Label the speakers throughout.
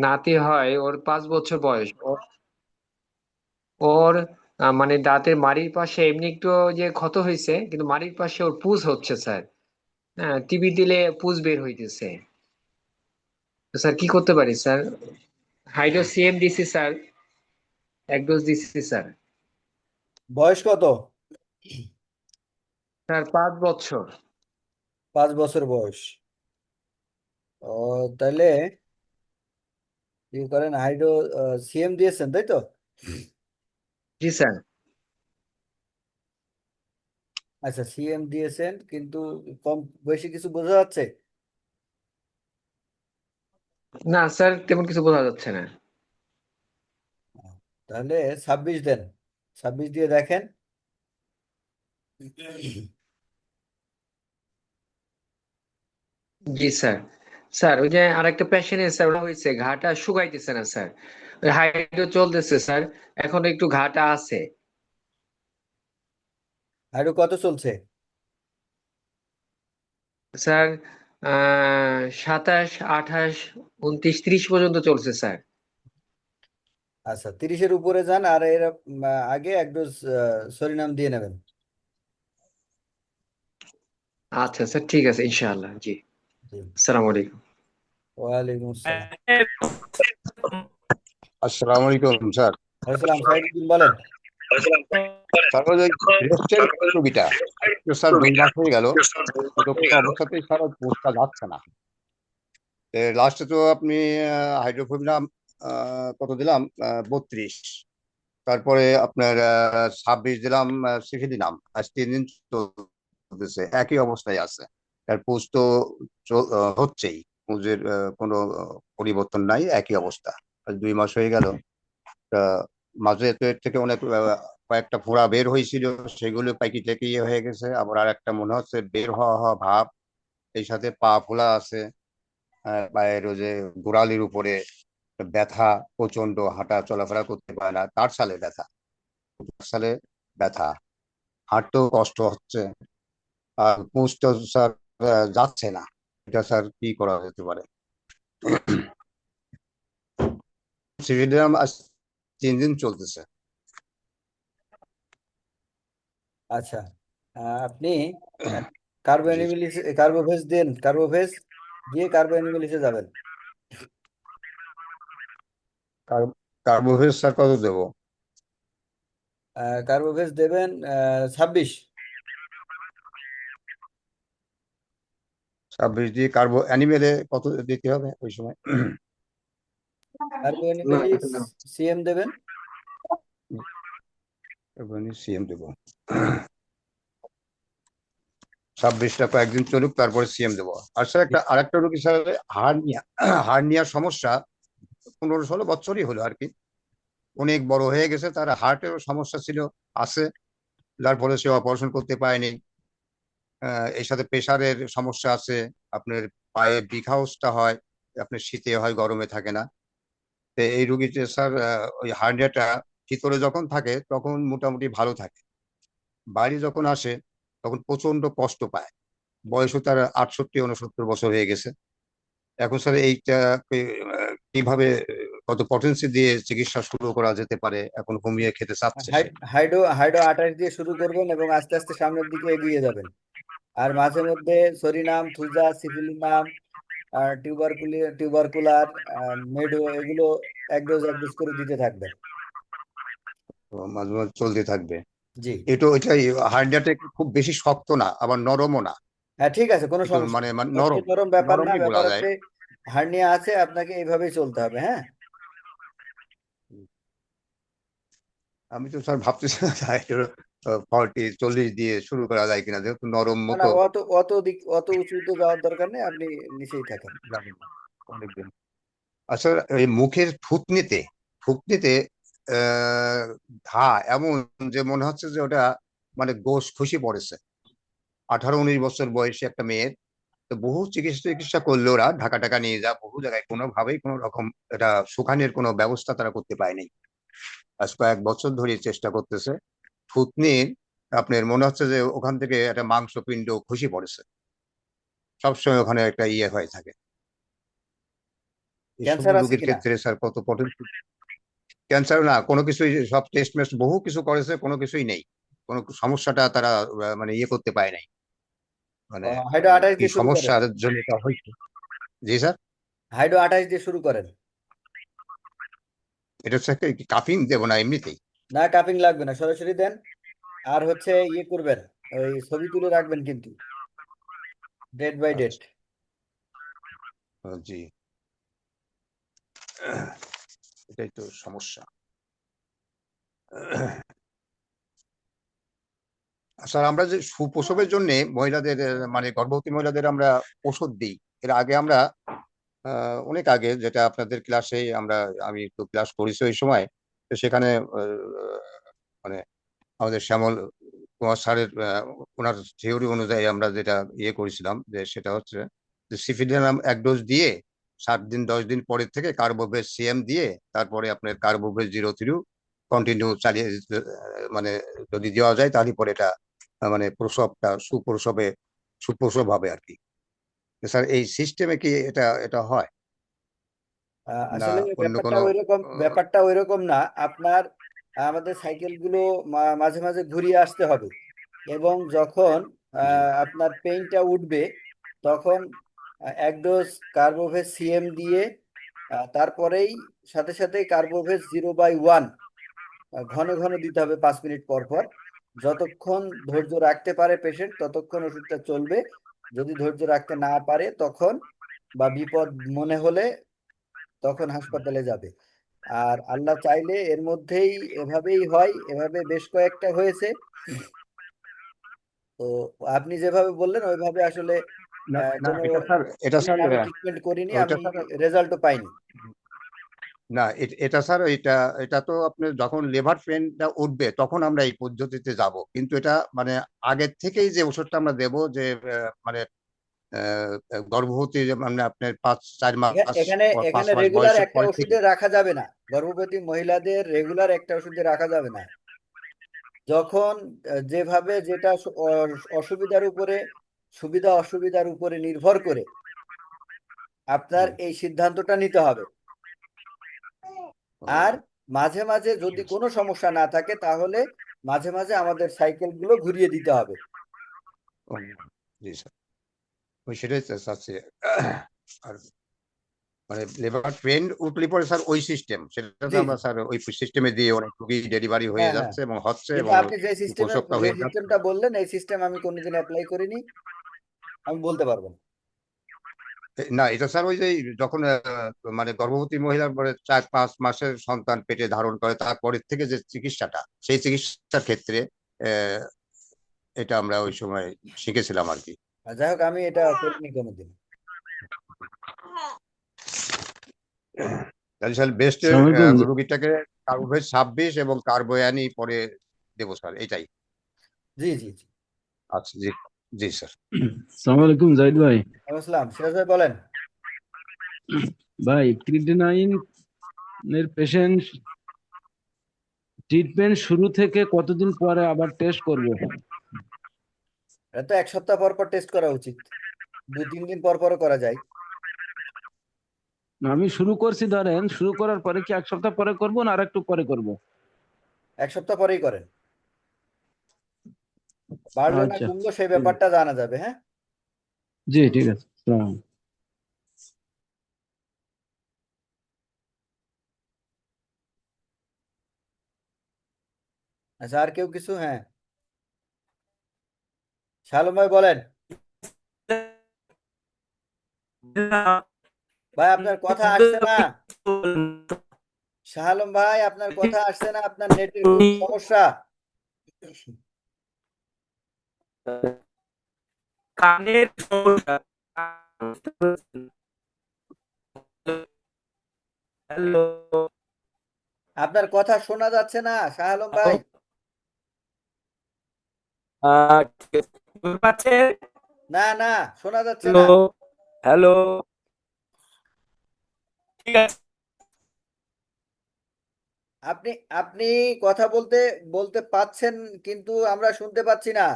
Speaker 1: নাতি হয়, ওর 5 বছর বয়স। ওর মানে দাঁতের মাড়ির পাশে এমনি একটু যে ক্ষত হয়েছে, কিন্তু মাড়ির পাশে ওর পুজ হচ্ছে স্যার। হ্যাঁ, টিবি দিলে পুজ বের হইতেছে। তো স্যার কি করতে পারি স্যার? হাইড্রোসিএম দিছি স্যার, 1 ডোজ দিছি স্যার।
Speaker 2: বয়স কত?
Speaker 1: স্যার 5 বছর।
Speaker 2: 5 বছর বয়স। ও, তাহলে কি করেন, হাইড্রো সিএম দিয়েছেন তাই তো?
Speaker 1: জি স্যার।
Speaker 2: আচ্ছা, সিএম দিয়েছেন কিন্তু কম বেশি কিছু বোঝা যাচ্ছে?
Speaker 1: না স্যার, তেমন কিছু বোঝা যাচ্ছে না।
Speaker 2: তাহলে 26 দেন, 26 দিয়ে দেখেন।
Speaker 1: জি স্যার। স্যার ওই যে আরেকটা পেশেন্ট স্যার, ওটা হয়েছে ঘাটা শুকাইতেছে না স্যার। ওই হাইড্রো চলতেছে স্যার, এখন একটু ঘাটা আছে।
Speaker 2: হাইড্রো কত চলছে?
Speaker 1: স্যার 27, 28, 29, 30 পর্যন্ত চলছে স্যার।
Speaker 2: আচ্ছা, 30-এর উপরে যান, আর এর আগে এক ডোজ সরিনাম দিয়ে নেবেন।
Speaker 1: আচ্ছা স্যার, ঠিক আছে ইনশাআল্লাহ। জি।
Speaker 2: জি।
Speaker 1: আসসালামু আলাইকুম।
Speaker 2: ওয়ালাইকুম আসসালাম।
Speaker 3: আসসালামু আলাইকুম স্যার।
Speaker 2: আসসালাম, সাইদুদ্দিন বলেন।
Speaker 3: স্যার ওই যে ব্রেস্টের রোগীটা, তো স্যার 2 মাস হয়ে গেল, কিন্তু কোনো অবস্থাতেই স্যার ওর পুষটা যাচ্ছে না। লাস্টে তো আপনি হাইড্রোফোবিনাম কত দিলাম, 32। তারপরে আপনার 26 দিলাম, সিফিদিনাম। আজ 3 দিন চলতেছে, একই অবস্থায় আছে। আর পুষ তো হচ্ছেই, পুজের কোনো পরিবর্তন নাই, একই অবস্থা। আজ 2 মাস হয়ে গেল। তা মাঝে তো এর থেকে অনেক কয়েকটা ফোঁড়া বের হয়েছিল, সেগুলো পাইকি থেকে ইয়ে হয়ে গেছে। আবার আর একটা মনে হচ্ছে বের হওয়া হওয়া ভাব। এই সাথে পা ফোলা আছে, পায়ের ওই যে গোড়ালির উপরে ব্যথা প্রচন্ড, হাঁটা চলাফেরা করতে পারে না, তার সালে ব্যথা, তার সালে ব্যথা, হাঁটতেও কষ্ট হচ্ছে। আর পুঁজটা স্যার যাচ্ছে না। এটা স্যার কি করা যেতে পারে? সিভিলিয়াম আজ 3 দিন চলতেছে।
Speaker 2: আচ্ছা, আপনি কার্বো
Speaker 3: জি।
Speaker 2: অ্যানিমেলিস, কার্বোভেজ দেন, কার্বোভেজ দিয়ে কার্বো অ্যানিমেলিসে যাবেন।
Speaker 3: কার্বোভেজ স্যার কত দেবো?
Speaker 2: কার্বোভেজ দেবেন 26।
Speaker 3: 26 দিয়ে কার্বো অ্যানিমেলে কত দিতে হবে ওই সময়?
Speaker 2: কার্বো অ্যানিমেলিস সিএম দেবেন।
Speaker 3: সিএম দেবো। 26টা কয়েকদিন চলুক, তারপরে সিএম দেবো। আর স্যার আরেকটা রোগী স্যার, হার্নিয়া, হার্নিয়ার সমস্যা। 15-16 বছরই হলো আর কি। অনেক বড় হয়ে গেছে, তার হার্টেরও সমস্যা ছিল, আছে, যার ফলে সে অপারেশন করতে পারেনি। এর সাথে প্রেশারের সমস্যা আছে। আপনার পায়ে বিগ হাউসটা হয়, আপনার শীতে হয়, গরমে থাকে না। তো এই রুগীতে স্যার ওই হার্নিয়াটা ভিতরে যখন থাকে তখন মোটামুটি ভালো থাকে, বাইরে যখন আসে তখন প্রচন্ড কষ্ট পায়। বয়সও তার 68-69 বছর হয়ে গেছে। এখন স্যার এইটা কিভাবে, কত পটেন্সি দিয়ে চিকিৎসা শুরু করা যেতে পারে? এখন হোমিও খেতে চাচ্ছে সে।
Speaker 2: হাইড্রো হাইড্রো 28 দিয়ে শুরু করবেন এবং আস্তে আস্তে সামনের দিকে এগিয়ে যাবেন। আর মাঝে মধ্যে psorinum, Thuja, syphilinum, tubercular, meadow, এগুলো এক ডোজ করে দিতে থাকবেন।
Speaker 3: তো মাঝে মাঝে চলতে থাকবে।
Speaker 2: জি।
Speaker 3: ওইটাই, হার্নিয়াটা একটু খুব বেশি শক্ত না, আবার নরমও না।
Speaker 2: হ্যাঁ, ঠিক আছে, কোনো
Speaker 3: একটু
Speaker 2: সমস্যা
Speaker 3: মানে
Speaker 2: নেই,
Speaker 3: মানে
Speaker 2: শক্ত
Speaker 3: নরম,
Speaker 2: নরম ব্যাপার না,
Speaker 3: নরমই বলা
Speaker 2: ব্যাপার
Speaker 3: যায়।
Speaker 2: হচ্ছে হার্নিয়া আছে, আপনাকে এইভাবেই চলতে হবে। হ্যাঁ।
Speaker 3: আমি তো স্যার ভাবতেছি 40-40 দিয়ে শুরু করা যায় কিনা, যেহেতু নরম
Speaker 2: না না,
Speaker 3: মতো।
Speaker 2: অত উঁচুতে যাওয়ার দরকার নেই, আপনি নিচেই থাকেন।
Speaker 3: জানি না, অনেকদিন। আচ্ছা, এই মুখের থুতনিতে, থুতনিতে আহ ঘা এমন যে মনে হচ্ছে যে ওটা মানে গোশ খসে পড়েছে। 18-19 বছর বয়সী একটা মেয়ের। তো বহু চিকিৎসা চিকিৎসা করলো ওরা, ঢাকা টাকা নিয়ে যা বহু জায়গায়, কোনোভাবেই কোনো রকম এটা শুকানোর কোনো ব্যবস্থা তারা করতে পারেনি। আজ কয়েক বছর ধরে চেষ্টা করতেছে। থুতনির আপনার মনে হচ্ছে যে ওখান থেকে একটা মাংসপিণ্ড খসে পড়েছে, সবসময় ওখানে একটা ইয়ে হয়ে থাকে। এইসব
Speaker 2: ক্যান্সার আছে
Speaker 3: রোগীর
Speaker 2: কিনা?
Speaker 3: ক্ষেত্রে স্যার কত পটেন্সিয়াল ক্যান্সার না কোনো কিছুই সব টেস্ট মেস্ট বহু কিছু করেছে কোনো কিছুই নেই কোনো সমস্যাটা তারা মানে ইয়ে করতে পারে নাই মানে
Speaker 2: হাইড্রো 28
Speaker 3: কি
Speaker 2: দিয়ে শুরু করেন।
Speaker 3: সমস্যার জন্য এটা হয়েছে জি স্যার
Speaker 2: হাইড্রো 28 দিয়ে শুরু করেন।
Speaker 3: এটা হচ্ছে একটা কাফিং দেবো না এমনিতেই
Speaker 2: না, কাপিং লাগবে না, সরাসরি দেন। আর হচ্ছে ইয়ে করবেন, ওই ছবি তুলে রাখবেন কিন্তু, ডেট বাই ডেট।
Speaker 3: জি এটাই তো সমস্যা স্যার আমরা যে সুপ্রসবের জন্য মহিলাদের মানে গর্ভবতী মহিলাদের আমরা ওষুধ দিই এর আগে আমরা অনেক আগে যেটা আপনাদের ক্লাসে আমি তো ক্লাস করেছি ওই সময় তো সেখানে মানে আমাদের শ্যামল কুমার স্যারের ওনার থিওরি অনুযায়ী আমরা যেটা ইয়ে করেছিলাম যে সেটা হচ্ছে যে সিফিডিনাম 1 ডোজ দিয়ে 7 দিন 10 দিন পরের থেকে কার্বোভেজ সিএম দিয়ে তারপরে আপনার কার্বোভেজ 0 3 কন্টিনিউ চালিয়ে মানে যদি দেওয়া যায় তাহলে পরে এটা মানে প্রসবটা সুপ্রসব হবে আর কি স্যার এই সিস্টেমে কি এটা এটা হয় না
Speaker 2: আসলে
Speaker 3: অন্য কোনো
Speaker 2: ব্যাপারটা ওইরকম না আপনার। আমাদের সাইকেল গুলো মাঝে মাঝে ঘুরিয়ে আসতে হবে, এবং যখন
Speaker 3: জি
Speaker 2: আপনার পেইনটা উঠবে তখন 1 ডোজ কার্বোভেজ সিএম দিয়ে তারপরেই সাথে সাথে কার্বোভেজ 0/1 ঘন ঘন দিতে হবে 5 মিনিট পর পর। যতক্ষণ ধৈর্য রাখতে পারে পেশেন্ট ততক্ষণ ওষুধটা চলবে। যদি ধৈর্য রাখতে না পারে তখন, বা বিপদ মনে হলে তখন হাসপাতালে যাবে। আর আল্লাহ চাইলে এর মধ্যেই এভাবেই হয়, এভাবে বেশ কয়েকটা হয়েছে। তো আপনি যেভাবে বললেন ওইভাবে আসলে
Speaker 3: না না
Speaker 2: কোনো
Speaker 3: এটা স্যার
Speaker 2: আমি ট্রিটমেন্ট করিনি,
Speaker 3: ওইটা
Speaker 2: আমি
Speaker 3: স্যার
Speaker 2: রেজাল্টও পাইনি।
Speaker 3: না এটা স্যার এটা তো আপনার যখন লিভার পেনটা উঠবে তখন আমরা এই পদ্ধতিতে যাব কিন্তু এটা মানে আগের থেকেই যে ওষুধটা আমরা দেব যে মানে গর্ভবতী যে মানে আপনার 4 মাস
Speaker 2: এখানে
Speaker 3: পর 5
Speaker 2: এখানে
Speaker 3: মাস
Speaker 2: রেগুলার
Speaker 3: বয়সের
Speaker 2: একটা
Speaker 3: পরে থেকে
Speaker 2: ওষুধে রাখা যাবে না, গর্ভবতী মহিলাদের রেগুলার একটা ওষুধে রাখা যাবে না। যখন যেভাবে যেটা অসুবিধার উপরে, সুবিধা অসুবিধার উপরে নির্ভর করে আপনার এই সিদ্ধান্তটা নিতে হবে। আর মাঝে মাঝে যদি কোনো সমস্যা না থাকে তাহলে মাঝে মাঝে আমাদের সাইকেলগুলো ঘুরিয়ে দিতে হবে।
Speaker 3: জি স্যার ওই সেটাই চাচ্ছি আর মানে লিভার পেন উঠলে পরে স্যার ওই সিস্টেম সেটা তো
Speaker 2: জি
Speaker 3: আমরা
Speaker 2: জি,
Speaker 3: স্যার ওই সিস্টেমে দিয়ে অনেক রোগী ডেলিভারি
Speaker 2: হ্যাঁ
Speaker 3: হয়ে
Speaker 2: হ্যাঁ।
Speaker 3: যাচ্ছে এবং হচ্ছে
Speaker 2: কিন্তু
Speaker 3: এবং
Speaker 2: আপনি
Speaker 3: প্রসবটা
Speaker 2: যে
Speaker 3: হয়ে যাচ্ছে
Speaker 2: সিস্টেমটা বললেন এই সিস্টেম আমি কোনোদিন অ্যাপ্লাই করিনি, আমি বলতে পারবো না।
Speaker 3: না এটা স্যার ওই যে যখন মানে গর্ভবতী মহিলার পরে 4-5 মাসের সন্তান পেটে ধারণ করে তারপরের থেকে যে চিকিৎসাটা সেই চিকিৎসার ক্ষেত্রে আহ, এটা আমরা ওই সময় শিখেছিলাম আর কি
Speaker 2: আর যাই হোক, আমি এটা করিনি কোনোদিন।
Speaker 3: তাহলে স্যার বেস্টের
Speaker 4: সালাম আলাইকুম।
Speaker 3: রোগীটাকে কার্বোভেজ 26 এবং কার্বোয়ানি পরে দেবো স্যার এটাই
Speaker 2: জি জি জি।
Speaker 3: আচ্ছা জি জি স্যার
Speaker 4: সালাম আলাইকুম জাহিদ ভাই।
Speaker 2: আসসালাম, সিরাজ ভাই বলেন।
Speaker 4: ভাই ক্রিয়েটিনাইন এর পেশেন্ট ট্রিটমেন্ট শুরু থেকে কতদিন পরে আবার টেস্ট করব?
Speaker 2: এটা তো 1 সপ্তাহ পর পর টেস্ট করা উচিত, 2-3 দিন পর পরও করা যায়।
Speaker 4: আমি শুরু করছি, ধরেন শুরু করার পরে কি 1 সপ্তাহ পরে করব না আর একটু পরে করব?
Speaker 2: 1 সপ্তাহ পরেই করেন, বাড়লো না
Speaker 4: আচ্ছা
Speaker 2: কমলো সেই
Speaker 4: ঠিক আছে।
Speaker 2: ব্যাপারটা জানা যাবে। হ্যাঁ,
Speaker 4: জি ঠিক আছে, আসসালামু আলাইকুম।
Speaker 2: আচ্ছা, আর কেউ কিছু? হ্যাঁ, শালম ভাই বলেন। ভাই আপনার কথা আসছে না, শাহ আলম ভাই আপনার কথা আসছে না, আপনার নেটের খুব সমস্যা।
Speaker 5: কানের সমস্যা। হ্যালো,
Speaker 2: আপনার কথা শোনা যাচ্ছে না শাহ আলম ভাই।
Speaker 5: ঠিক আছে। শুনতে পাচ্ছেন?
Speaker 2: না না, শোনা যাচ্ছে
Speaker 5: হ্যালো,
Speaker 2: না।
Speaker 5: হ্যালো, ঠিক আছে।
Speaker 2: আপনি আপনি কথা বলতে বলতে পাচ্ছেন, কিন্তু আমরা শুনতে পাচ্ছি না।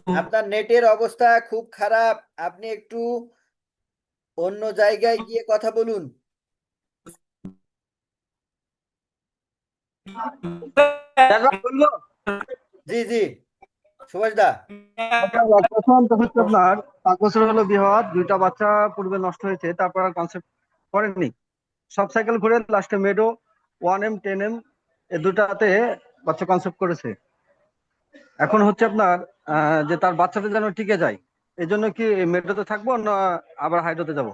Speaker 2: আপনার নেটের অবস্থা খুব খারাপ, আপনি একটু অন্য জায়গায় গিয়ে কথা বলুন।
Speaker 4: জায়গা বলবো?
Speaker 2: জি জি, সুভাষ দা।
Speaker 4: প্রথম হচ্ছে আপনার 5 বছর হলো বিয়ে হওয়ার, 2টা বাচ্চা পূর্বে নষ্ট হয়েছে, তারপর আর কনসেপ্ট করেননি। সব সাইকেল ঘুরে লাস্টে মেডো 1M 10M এই দুটাতে বাচ্চা কনসেপ্ট করেছে। এখন হচ্ছে আপনার যে তার বাচ্চাটা যেন টিকে যায়, এই জন্য কি মেডোতে থাকবো না আবার হাইড্রোতে যাব?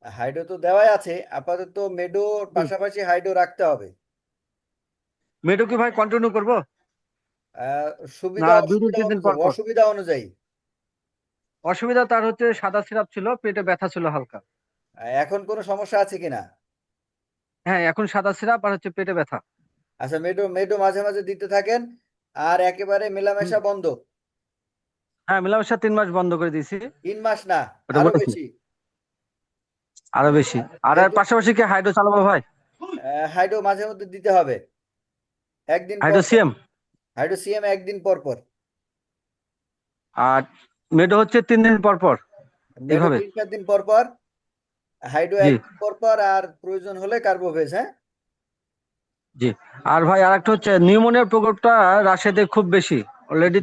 Speaker 2: হাইড্রো তো দেওয়াই আছে, আপাতত মেডোর পাশাপাশি হাইড্রো রাখতে হবে।
Speaker 4: মেডো কি ভাই কন্টিনিউ করবো
Speaker 2: আহ,
Speaker 4: না
Speaker 2: সুবিধা
Speaker 4: 2 দিন
Speaker 2: অসুবিধা
Speaker 4: 3 দিন
Speaker 2: অনুযায়ী,
Speaker 4: পর পর?
Speaker 2: অসুবিধা অনুযায়ী।
Speaker 4: অসুবিধা তার হচ্ছে সাদা সিরাপ ছিল, পেটে ব্যথা ছিল হালকা।
Speaker 2: এখন কোনো সমস্যা আছে কিনা?
Speaker 4: হ্যাঁ, এখন সাদা সিরাপ আর হচ্ছে পেটে ব্যথা।
Speaker 2: আচ্ছা, মেডো মেডো মাঝে মাঝে দিতে থাকেন, আর একেবারে
Speaker 4: হুম।
Speaker 2: মেলামেশা বন্ধ।
Speaker 4: হ্যাঁ, মেলামেশা 3 মাস বন্ধ করে দিয়েছি।
Speaker 2: 3 মাস না,
Speaker 4: ওটা
Speaker 2: আরো
Speaker 4: বলেছি
Speaker 2: বেশি।
Speaker 4: আরো বেশি। আর এর
Speaker 2: যেহেতু
Speaker 4: পাশাপাশি কি হাইড্রো চালাবো ভাই?
Speaker 2: হাইড্রো মাঝে মধ্যে দিতে হবে, একদিন পর
Speaker 4: হাইড্রো
Speaker 2: পর।
Speaker 4: সিএম
Speaker 2: হাইড্রো সিএম একদিন পর পর।
Speaker 4: আর মেডো হচ্ছে 3 দিন পর পর,
Speaker 2: মেডো
Speaker 4: এইভাবে।
Speaker 2: 3-4 দিন পর পর, হাইড্রো
Speaker 4: জি
Speaker 2: একদিন পর পর, আর প্রয়োজন হলে কার্বোভেজ। হ্যাঁ,
Speaker 4: জি। আর ভাই আর একটা হচ্ছে নিউমোনিয়ার প্রকোপটা রাশিয়াতে খুব বেশি। অলরেডি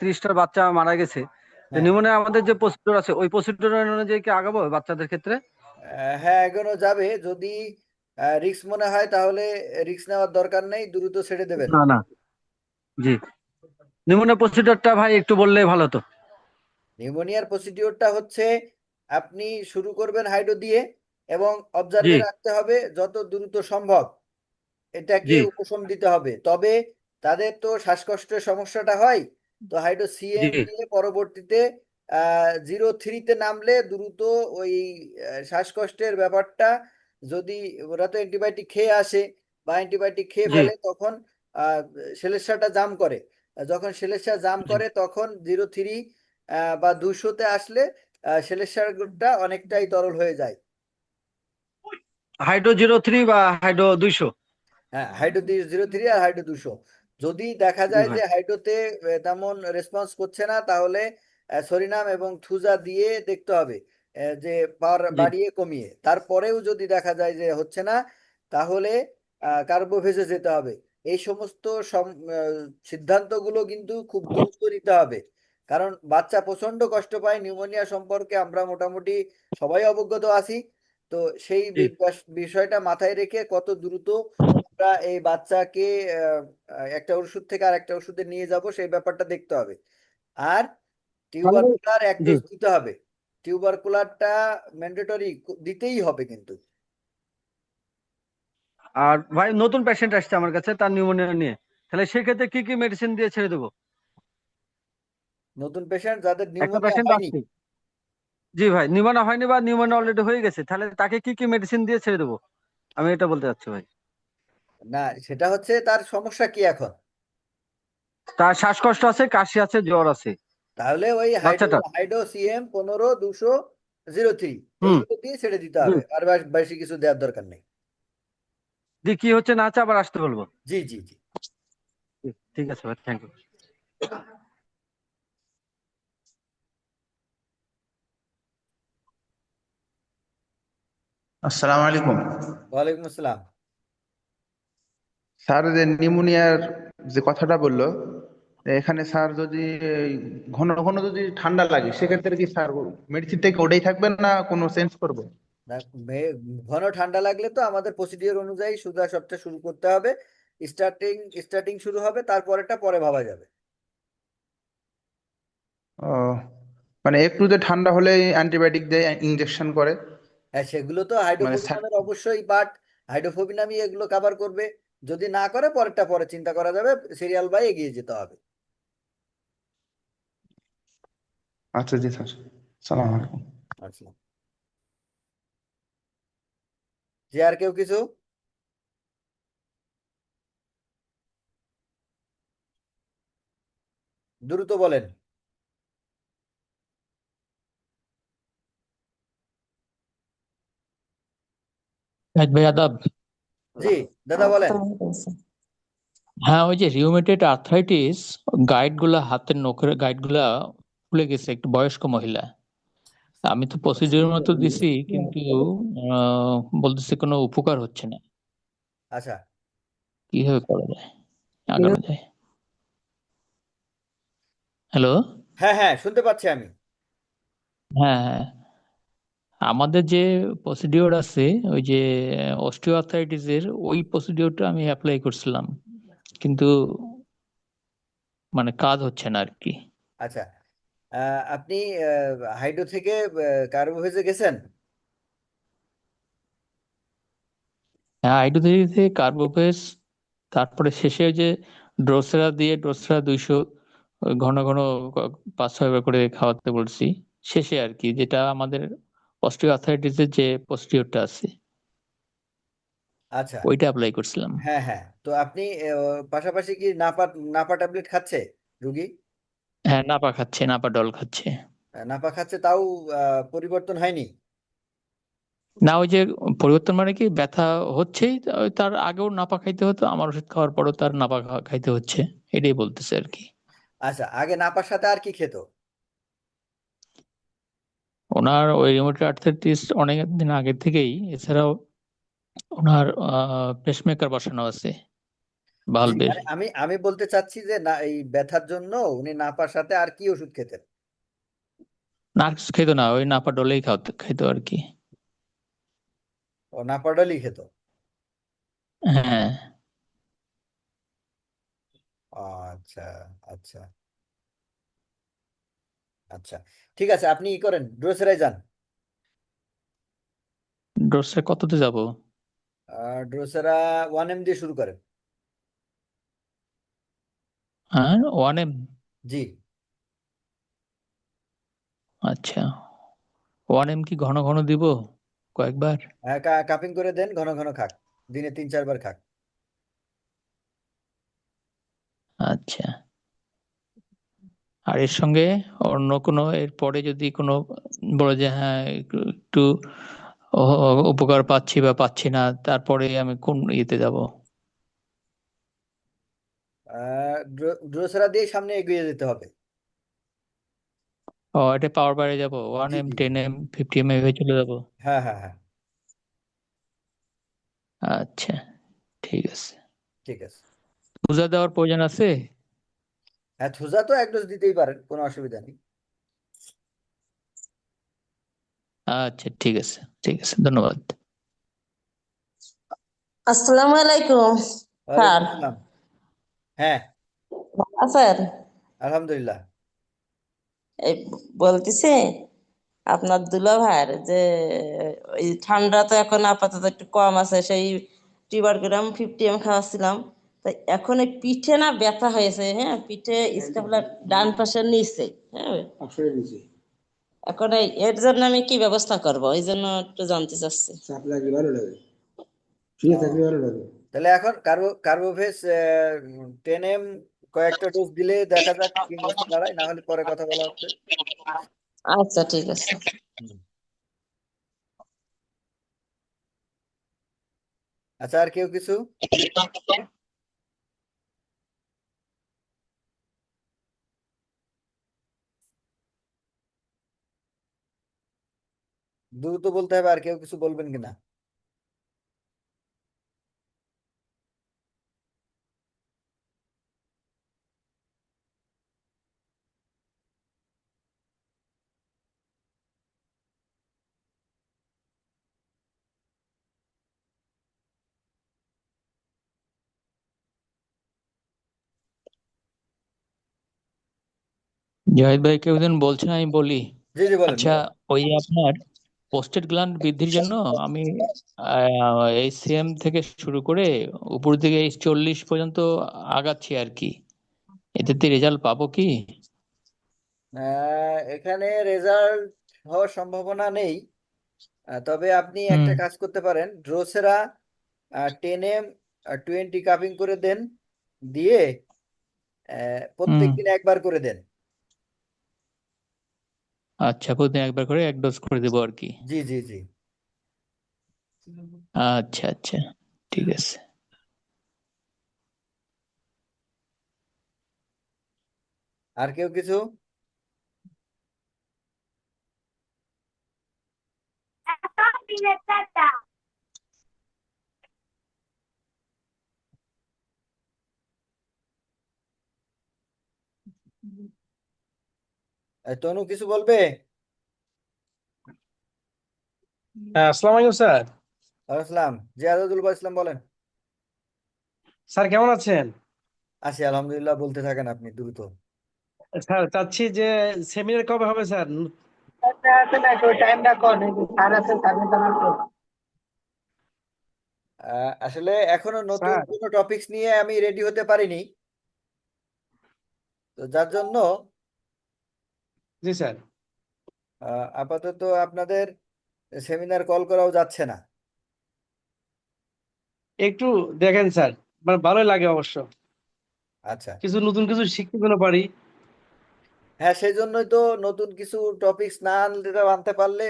Speaker 4: 30টার বাচ্চা মারা গেছে। তো
Speaker 2: হ্যাঁ।
Speaker 4: নিউমোনিয়া আমাদের যে প্রসিডিউর আছে ওই প্রসিডিউর অনুযায়ী কি আগাবো বাচ্চাদের ক্ষেত্রে?
Speaker 2: হ্যাঁ, এগোনো যাবে। যদি রিস্ক মনে হয় তাহলে রিস্ক নেওয়ার দরকার নেই, দ্রুত ছেড়ে দেবেন।
Speaker 4: না না, জি। নিউমোনিয়া প্রসিডিউরটা ভাই একটু বললেই ভালো হতো।
Speaker 2: নিউমোনিয়ার প্রসিডিওরটা হচ্ছে, আপনি শুরু করবেন হাইড্রো দিয়ে, এবং
Speaker 4: জি
Speaker 2: অবজার্ভে রাখতে হবে যত দ্রুত সম্ভব এটাকে
Speaker 4: জি
Speaker 2: উপশম দিতে হবে। তবে তাদের তো শ্বাসকষ্টের সমস্যাটা হয়, তো হাইড্রো
Speaker 4: জি
Speaker 2: সিএম দিয়ে পরবর্তীতে 0-3-তে নামলে দ্রুত ওই শ্বাসকষ্টের ব্যাপারটা, যদি ওরা তো অ্যান্টিবায়োটিক খেয়ে আসে বা অ্যান্টিবায়োটিক খেয়ে
Speaker 4: জি
Speaker 2: ফেলে, তখন আহ, সেলেসাটা জাম করে। যখন সেলেসা জাম
Speaker 4: জি।
Speaker 2: করে তখন 0-3 বা 200-তে আসলে সেলেসারটা অনেকটাই তরল হয়ে যায়।
Speaker 4: হাইড্রো 03 বা হাইড্রো 200?
Speaker 2: হ্যাঁ, হাইড্রো 0-3 আর হাইড্রো 200। যদি দেখা
Speaker 4: জি
Speaker 2: যায়
Speaker 4: ভাই।
Speaker 2: যে হাইড্রোতে তেমন রেসপন্স করছে না, তাহলে সরিনাম এবং থুজা দিয়ে দেখতে হবে, যে পাওয়ার
Speaker 4: জি।
Speaker 2: বাড়িয়ে কমিয়ে। তারপরেও যদি দেখা যায় যে হচ্ছে না, তাহলে কার্বোভেজে যেতে হবে। এই সমস্ত সিদ্ধান্তগুলো কিন্তু খুব দ্রুত নিতে হবে, কারণ বাচ্চা প্রচন্ড কষ্ট পায়। নিউমোনিয়া সম্পর্কে আমরা মোটামুটি সবাই অবগত আছি। তো সেই
Speaker 4: জি।
Speaker 2: বিষয়টা মাথায় রেখে কত দ্রুত আমরা এই বাচ্চাকে একটা ওষুধ থেকে আর একটা ওষুধে নিয়ে যাব, সেই ব্যাপারটা দেখতে হবে। আর
Speaker 4: তাহলে
Speaker 2: টিউবারকুলার এক
Speaker 4: জি।
Speaker 2: ডোজ দিতে হবে। টিউবারকুলারটা ম্যান্ডেটরি দিতেই হবে কিন্তু।
Speaker 4: আর ভাই নতুন পেশেন্ট আসছে আমার কাছে তার নিউমোনিয়া নিয়ে, তাহলে সেক্ষেত্রে কি কি মেডিসিন দিয়ে ছেড়ে দেবো?
Speaker 2: নতুন পেশেন্ট যাদের
Speaker 4: একটা
Speaker 2: নিউমোনিয়া
Speaker 4: পেশেন্ট
Speaker 2: হয়নি,
Speaker 4: আসছে। জি ভাই, নিউমোনিয়া হয়নি বা নিউমোনিয়া অলরেডি হয়ে গেছে, তাহলে তাকে কি কি মেডিসিন দিয়ে ছেড়ে দেবো? আমি এটা বলতে চাচ্ছি ভাই।
Speaker 2: না সেটা হচ্ছে তার সমস্যা কি এখন।
Speaker 4: তার শ্বাসকষ্ট আছে, কাশি আছে, জ্বর আছে
Speaker 2: তাহলে ওই হাইড্রো
Speaker 4: বাচ্চাটা।
Speaker 2: হাইড্রো সিএম 15-200-03
Speaker 4: হুম।
Speaker 2: এইগুলো দিয়ে ছেড়ে দিতে
Speaker 4: জি
Speaker 2: হবে, আর বেশি কিছু দেওয়ার দরকার নেই।
Speaker 4: জি, কি হচ্ছে না হচ্ছে আবার আসতে বলবো।
Speaker 2: জি জি জি।
Speaker 4: জি, ঠিক আছে ভাই, থ্যাংক ইউ।
Speaker 6: আসসালামু আলাইকুম।
Speaker 2: ওয়ালাইকুম আসসালাম।
Speaker 6: স্যার, যে নিউমোনিয়ার যে কথাটা বললো, এখানে স্যার যদি এই ঘন ঘন যদি ঠান্ডা লাগে সেক্ষেত্রে কি স্যার মেডিসিন থেকে ওটাই থাকবেন না কোনো চেঞ্জ করবো?
Speaker 2: না, ঘন ঠান্ডা লাগলে তো আমাদের প্রসিডিওর অনুযায়ী সুদা সবটা শুরু করতে হবে। স্টার্টিং স্টার্টিং শুরু হবে, তারপরেরটা পরে ভাবা যাবে।
Speaker 6: ও, মানে একটু যে ঠান্ডা হলে অ্যান্টিবায়োটিক দেয়, ইনজেকশন করে?
Speaker 2: হ্যাঁ, সেগুলো তো
Speaker 6: মানে স্যার,
Speaker 2: হাইড্রোফোবিনামের অবশ্যই পার্ট। হাইড্রোফোবিনামই এগুলো কভার করবে। যদি না করে পরেরটা পরে চিন্তা করা যাবে, সিরিয়াল বাই এগিয়ে যেতে হবে।
Speaker 6: আচ্ছা জি স্যার, সালাম আলাইকুম।
Speaker 2: আচ্ছা, যে আর কেউ কিছু? দ্রুত বলেন।
Speaker 7: শাহিদ ভাই আদাব।
Speaker 2: জি দাদা বলেন।
Speaker 7: হ্যাঁ, ওই যে রিউমেটয়েড আর্থ্রাইটিস গাইডগুলা, হাতের নখের গাইডগুলা ফুলে গেছে, একটু বয়স্ক মহিলা। আমি তো প্রসিডিওর মতো দিছি, কিন্তু বলতেছে কোনো উপকার হচ্ছে না।
Speaker 2: আচ্ছা,
Speaker 7: কিভাবে করা যায়, আগানো যায়? হ্যালো।
Speaker 2: হ্যাঁ হ্যাঁ শুনতে পাচ্ছি আমি।
Speaker 7: হ্যাঁ, হ্যাঁ, আমাদের যে প্রসিডিওর আছে, ওই যে অস্টিও আর্থ্রাইটিসের, ওই প্রসিডিওরটা আমি অ্যাপ্লাই করছিলাম, কিন্তু মানে কাজ হচ্ছে না আর কি।
Speaker 2: আচ্ছা, আপনি হাইড্রো থেকে কার্বোভেজে গেছেন?
Speaker 7: হ্যাঁ, হাইড্রোথেরাপিতে কার্বোপেস, তারপরে শেষে ওই যে ড্রোসেরা দিয়ে, ড্রোসেরা 200 ঘন ঘন 5-6 বার করে খাওয়াতে বলছি শেষে আর কি, যেটা আমাদের অস্টিও আর্থ্রাইটিসের যে প্রসিডিওরটা আছে
Speaker 2: আচ্ছা,
Speaker 7: ওইটা অ্যাপ্লাই করছিলাম।
Speaker 2: হ্যাঁ হ্যাঁ, তো আপনি পাশাপাশি কি নাপা নাপা ট্যাবলেট খাচ্ছে রুগী?
Speaker 7: হ্যাঁ, নাপা খাচ্ছে, নাপা ডল খাচ্ছে।
Speaker 2: নাপা খাচ্ছে, তাও পরিবর্তন হয়নি?
Speaker 7: না, ওই যে পরিবর্তন মানে কি, ব্যথা হচ্ছেই, তার আগেও নাপা খাইতে হতো, আমার ওষুধ খাওয়ার পরও তার নাপা খাইতে হচ্ছে, এটাই বলতেছে আর কি।
Speaker 2: আচ্ছা, আগে নাপার সাথে আর কি খেত?
Speaker 7: ওনার ওই রিউমেটয়েড আর্থ্রাইটিস অনেক দিন আগে থেকেই, এছাড়াও ওনার পেসমেকার বসানো আছে,
Speaker 2: জি,
Speaker 7: ভালভের।
Speaker 2: মানে আমি আমি বলতে চাচ্ছি যে না, এই ব্যথার জন্য উনি নাপার সাথে আর কি ওষুধ খেতেন?
Speaker 7: না, আর কিছু খেতো না, ওই নাপা ডলেই খাইতো আর কি।
Speaker 2: ও নাপাডলই খেত?
Speaker 7: হ্যাঁ।
Speaker 2: আচ্ছা আচ্ছা আচ্ছা, ঠিক আছে, আপনি ই করেন, ড্রোসেরাই যান।
Speaker 7: ডোসে কততে যাব?
Speaker 2: ড্রোসেরা 1M দিয়ে শুরু করেন।
Speaker 7: হ্যাঁ, 1M।
Speaker 2: জি।
Speaker 7: আচ্ছা, 1M কি ঘন ঘন দিব কয়েকবার?
Speaker 2: কাপিং করে দেন, ঘন ঘন খাক, দিনে 3-4 বার খাক।
Speaker 7: আচ্ছা, আর এর সঙ্গে অন্য কোনো, এর পরে যদি কোনো বলে যে হ্যাঁ একটু উপকার পাচ্ছি বা পাচ্ছি না, তারপরে আমি কোন ইয়েতে যাব?
Speaker 2: ড্রোসেরা দিয়ে সামনে এগিয়ে যেতে হবে।
Speaker 7: ও, এটা পাওয়ার বাইরে যাব, ওয়ান
Speaker 2: জি
Speaker 7: এম
Speaker 2: জি জি,
Speaker 7: 10M 50M এভাবে চলে যাব?
Speaker 2: হ্যাঁ হ্যাঁ হ্যাঁ,
Speaker 7: আচ্ছা, ঠিক আছে।
Speaker 2: ঠিক আছে।
Speaker 7: পূজা দেওয়ার প্রয়োজন আছে?
Speaker 2: হ্যাঁ, থুজা তো 1 ডোজ দিতেই পারেন, কোনো অসুবিধা নেই।
Speaker 7: আচ্ছা, ঠিক আছে, ঠিক আছে, ধন্যবাদ।
Speaker 8: আসসালামু আলাইকুম
Speaker 2: ওয়ালাইকুম
Speaker 8: স্যার।
Speaker 2: আসসালাম। হ্যাঁ,
Speaker 8: স্যার,
Speaker 2: আলহামদুলিল্লাহ।
Speaker 8: এই বলতেছি আপনার দুলা ভাইয়ের যে ওই ঠান্ডা তো এখন আপাতত একটু কম আছে, সেই টিবারগ্রাম 50M খাওয়াচ্ছিলাম। তাই এখন এই পিঠে না ব্যথা হয়েছে, হ্যাঁ পিঠে স্কাপুলার ডান পাশের নিচে, হ্যাঁ এখন এর জন্য আমি কি ব্যবস্থা করব, এই জন্য একটু জানতে চাচ্ছি।
Speaker 2: ও, তাহলে এখন কার্বোভেজ 10M কয়েকটা ডোজ দিলে দেখা যাক কি অবস্থা দাঁড়ায়, না হলে পরে কথা বলা হচ্ছে।
Speaker 8: আচ্ছা, ঠিক আছে।
Speaker 2: হুম। আচ্ছা, আর কেউ কিছু? দ্রুত বলতে হবে, আর কেউ কিছু বলবেন কিনা?
Speaker 7: জাহিদ ভাই, কেউ যেন বলছেন, আমি বলি।
Speaker 2: জি জি, বলেন
Speaker 7: আচ্ছা,
Speaker 2: বলেন।
Speaker 7: ওই আপনার পোস্টেড গ্ল্যান্ড বৃদ্ধির জন্য আমি HCM থেকে শুরু করে উপর দিকে 40 পর্যন্ত আগাচ্ছি আর কি, এতে রেজাল্ট পাবো কি?
Speaker 2: এখানে রেজাল্ট হওয়ার সম্ভাবনা নেই, তবে আপনি
Speaker 7: হুম।
Speaker 2: একটা কাজ করতে পারেন, ড্রোসেরা 10M 20 কাপিং করে দেন, দিয়ে
Speaker 7: হুম।
Speaker 2: প্রত্যেক দিন একবার করে দেন।
Speaker 7: আচ্ছা, প্রতিদিন একবার করে 1 ডোজ করে দেবো আর কি।
Speaker 2: জি জি জি।
Speaker 7: আচ্ছা, আচ্ছা, ঠিক আছে।
Speaker 2: আর কেউ কিছু? তনু কিছু বলবে?
Speaker 9: হ্যাঁ, আসসালামু আলাইকুম স্যার।
Speaker 2: ওয়ালাইকুম আসসালাম। জিয়াদুল ইসলাম বলেন।
Speaker 9: স্যার কেমন আছেন?
Speaker 2: আছি আলহামদুলিল্লাহ, বলতে থাকেন আপনি দ্রুত।
Speaker 9: স্যার চাচ্ছি যে সেমিনার কবে হবে স্যার?
Speaker 2: আসলে এখনো নতুন
Speaker 9: স্যার
Speaker 2: কোনো টপিকস নিয়ে আমি রেডি হতে পারিনি, তো যার জন্য
Speaker 9: জি স্যার।
Speaker 2: আপাতত আপনাদের সেমিনার কল করাও যাচ্ছে না।
Speaker 9: একটু দেখেন স্যার, মানে ভালোই লাগে অবশ্য,
Speaker 2: আচ্ছা,
Speaker 9: কিছু নতুন কিছু শিখতে যেন পারি।
Speaker 2: হ্যাঁ সেই জন্যই তো নতুন কিছু টপিকস না আনতে পারলে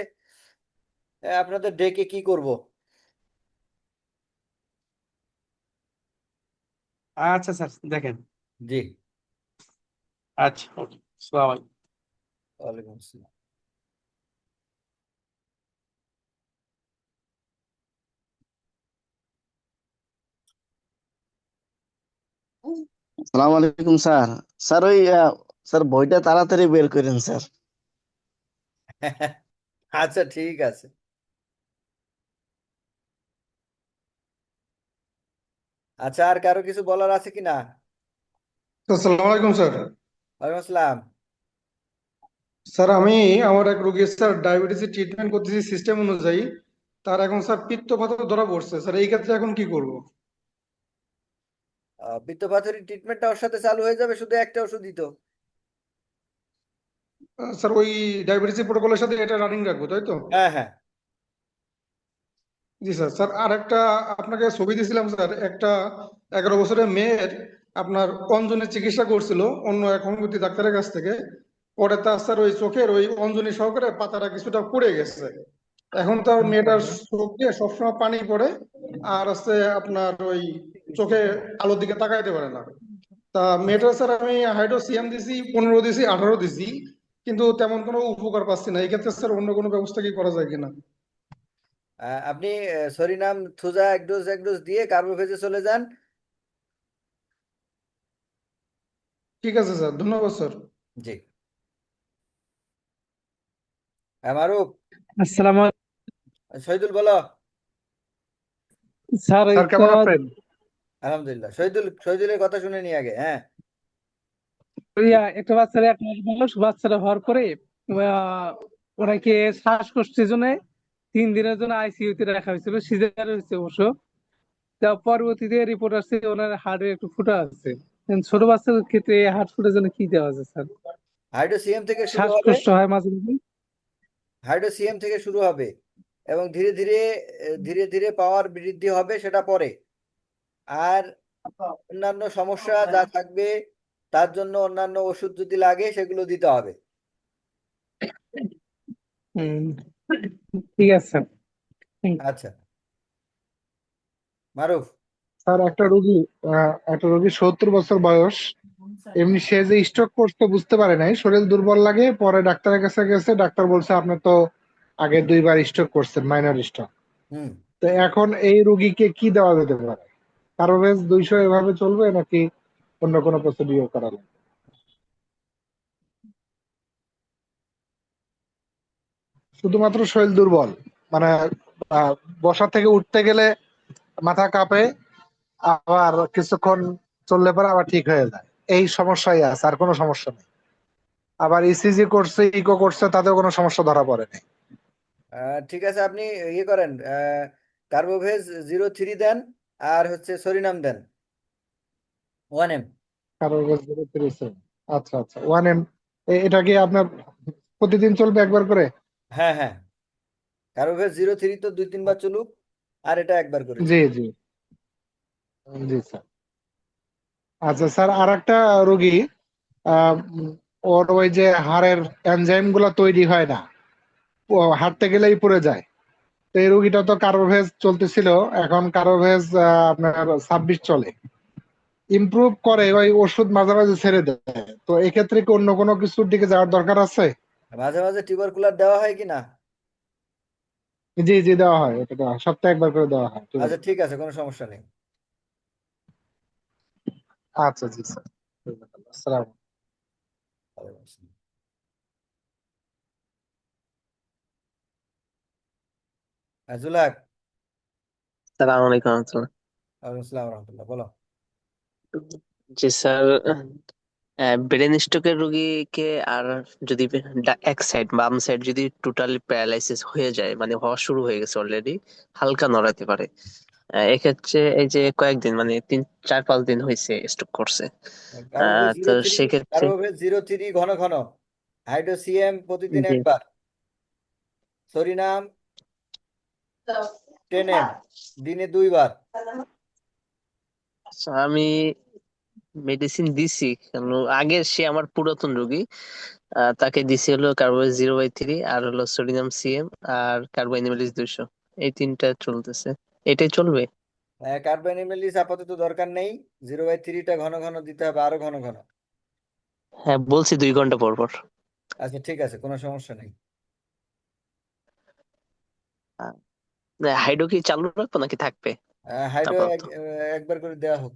Speaker 2: আপনাদের ডেকে কি করব।
Speaker 9: আচ্ছা স্যার দেখেন।
Speaker 2: জি,
Speaker 9: আচ্ছা ওকে, আসসালামু আলাইকুম।
Speaker 2: ওয়ালাইকুম আসসালাম।
Speaker 10: সালাম আলাইকুম স্যার। স্যার ওই স্যার বইটা তাড়াতাড়ি বের করেন স্যার।
Speaker 2: আচ্ছা ঠিক আছে। আচ্ছা, আর কারো কিছু বলার আছে কিনা?
Speaker 11: আসসালামু আলাইকুম স্যার।
Speaker 2: ওয়ালাইকুম আসসালাম।
Speaker 11: স্যার আমি আমার এক রোগীর স্যার ডায়াবেটিসের ট্রিটমেন্ট করতেছি সিস্টেম অনুযায়ী। তার এখন স্যার পিত্তপাথর ধরা পড়ছে স্যার, এই ক্ষেত্রে এখন কি করব?
Speaker 2: পিত্তপাথড়ী ট্রিটমেন্টটা ওর সাথে চালু হয়ে যাবে, শুধু একটা ওষুধই তো।
Speaker 11: স্যার ওই ডায়াবেটিসের প্রোটোকলের সাথে এটা রানিং রাখবো তাই তো?
Speaker 2: হ্যাঁ হ্যাঁ।
Speaker 11: জি স্যার। স্যার আর একটা আপনাকে ছবি দিয়েছিলাম স্যার, একটা 11 বছরের মেয়ের আপনার অঞ্জনের চিকিৎসা করছিল অন্য এক হোমিওপ্যাথি ডাক্তারের কাছ থেকে। পরে তার স্যার ওই চোখের ওই অঞ্জনি সহকারে পাতাটা কিছুটা পুড়ে গেছে। এখন তার মেয়েটার চোখ দিয়ে সবসময় পানি পড়ে, আর হচ্ছে আপনার ওই চোখে আলোর দিকে তাকাইতে পারে না। তা মেয়েটার স্যার আমি হাইড্রোসিয়াম দিছি 15 দিছি 18 দিছি, কিন্তু তেমন কোনো উপকার পাচ্ছি না। এই ক্ষেত্রে স্যার অন্য কোনো ব্যবস্থা কি করা যায় কিনা?
Speaker 2: আপনি সরিনাম থুজা এক ডোজ দিয়ে কার্বোভেজে চলে যান।
Speaker 11: ঠিক আছে স্যার, ধন্যবাদ স্যার।
Speaker 2: জি। হ্যাঁ মারুফ।
Speaker 9: আসসালামু
Speaker 2: শহীদুল বলো।
Speaker 9: স্যার।
Speaker 11: স্যার কেমন আছেন?
Speaker 2: আলহামদুলিল্লাহ। শহীদুলের কথা শুনে নি আগে। হ্যাঁ,
Speaker 9: একটা বাচ্চারা 1 মাস বয়স, বাচ্চারা হওয়ার পরে ওনাকে শ্বাসকষ্টের জন্য 3 দিনের জন্য আইসিইউ তে রাখা হয়েছিল, সিজার হয়েছে অবশ্য। তা পরবর্তীতে রিপোর্ট আসছে ওনার হার্টে একটু ফুটা আছে। ছোট বাচ্চাদের ক্ষেত্রে হার্ট ফুটার জন্য কি দেওয়া আছে স্যার?
Speaker 2: হাইড্রোসিএম থেকে শুরু হবে।
Speaker 9: শ্বাসকষ্ট হয় মাঝে মাঝে।
Speaker 2: হাইড্রোসিএম থেকে শুরু হবে এবং ধীরে ধীরে ধীরে ধীরে পাওয়ার বৃদ্ধি হবে, সেটা পরে। আর অন্যান্য সমস্যা যা থাকবে তার জন্য অন্যান্য ওষুধ যদি লাগে সেগুলো দিতে হবে।
Speaker 9: হুম, ঠিক আছে স্যার।
Speaker 2: আচ্ছা মারুফ।
Speaker 11: স্যার একটা রোগী 70 বছর বয়স, এমনি সে যে স্ট্রোক করতে বুঝতে পারে নাই, শরীর দুর্বল লাগে, পরে ডাক্তারের কাছে গেছে, ডাক্তার বলছে আপনি তো আগে 2বার স্ট্রোক করছেন, মাইনর স্ট্রোক।
Speaker 2: হুম।
Speaker 11: তো এখন এই রোগীকে কি দেওয়া যেতে পারে? কার্বোভেজ 200 এভাবে চলবে নাকি অন্য কোনো প্রসিডিওর করা লাগবে? শুধুমাত্র শরীর দুর্বল, মানে বসা থেকে উঠতে গেলে মাথা কাঁপে, আবার কিছুক্ষণ চললে পরে আবার ঠিক হয়ে যায়, এই সমস্যাই আছে, আর কোনো সমস্যা নেই। আবার ইসিজি করছে, ইকো করছে, তাতেও কোনো সমস্যা ধরা পড়েনি।
Speaker 2: ঠিক আছে, আপনি ইয়ে করেন, কার্বোভেজ 03 দেন, আর হচ্ছে সরিনাম দেন 1M।
Speaker 11: কার্বোভেজ 037। আচ্ছা আচ্ছা, 1M। এটা কি আপনার প্রতিদিন চলবে একবার করে?
Speaker 2: হ্যাঁ হ্যাঁ, কার্বোভেজ 03 তো 2-3 বার চলুক, আর এটা একবার করে
Speaker 11: জি
Speaker 2: চলুক।
Speaker 11: জি। জি স্যার। আচ্ছা স্যার, আর একটা রোগী, ওর ওই যে হাড়ের এনজাইম গুলা তৈরি হয় না, ও হাঁটতে গেলেই পড়ে যায়। তো এই রোগীটা তো কার্বোভেজ চলতেছিল, এখন কার্বোভেজ আপনার 26 চলে। ইমপ্রুভ করে ওই ওষুধ মাঝে মাঝে ছেড়ে দেয়, তো এক্ষেত্রে কি অন্য কোনো কিছুর দিকে যাওয়ার দরকার আছে?
Speaker 2: মাঝে মাঝে টিউবারকুলার দেওয়া হয় কি না?
Speaker 11: জি জি, দেওয়া হয়, এটা দেওয়া হয়, সপ্তাহে একবার করে দেওয়া হয়।
Speaker 2: আচ্ছা ঠিক আছে, কোনো সমস্যা নেই।
Speaker 11: আচ্ছা জি স্যার, আসসালাম।
Speaker 2: ওয়ালাইকুম আসসালাম। জুলাক।
Speaker 12: সালাম আলাইকুম রহমতুল্লাহ।
Speaker 2: ওয়ালাইকুম আসসালাম রহমতুল্লাহ, বলো।
Speaker 12: জি স্যার, ব্রেন স্ট্রোকের রোগীকে আর যদি এক সাইড বাম সাইড যদি টোটালি প্যারালাইসিস হয়ে যায়, মানে হওয়া শুরু হয়ে গেছে অলরেডি, হালকা নড়াতে পারে, এক্ষেত্রে এই যে কয়েকদিন মানে 3-4-5 দিন হয়েছে স্ট্রোক করছে,
Speaker 2: কার্বোভেজ
Speaker 12: তো
Speaker 2: 03,
Speaker 12: সেক্ষেত্রে
Speaker 2: কার্বোভেজ 03 ঘন ঘন, হাইড্রোসিএম প্রতিদিন
Speaker 12: জি
Speaker 2: একবার, সরিনাম 10 দিনে 2 বার।
Speaker 12: আচ্ছা, আমি মেডিসিন দিছি, কারণ আগে সে আমার পুরাতন রোগী, তাকে দিছি হলো কার্বোহাইড্রেট 0/3 আর হলো সোডিয়াম সিএম আর কার্বোএনিমেলিস 200, এই তিনটা চলতেছে, এটাই চলবে।
Speaker 2: কার্বানিমেলিস আপাতত দরকার নেই, 0/3টা ঘন ঘন দিতে হবে, আরো ঘন ঘন।
Speaker 12: হ্যাঁ বলছি 2 ঘন্টা পর পর।
Speaker 2: আচ্ছা ঠিক আছে, কোনো সমস্যা নেই।
Speaker 12: হাইড্রো কি চালু রাখবো নাকি থাকবে
Speaker 2: হাইড্রো
Speaker 12: আপাতত?
Speaker 2: একবার করে দেওয়া হোক।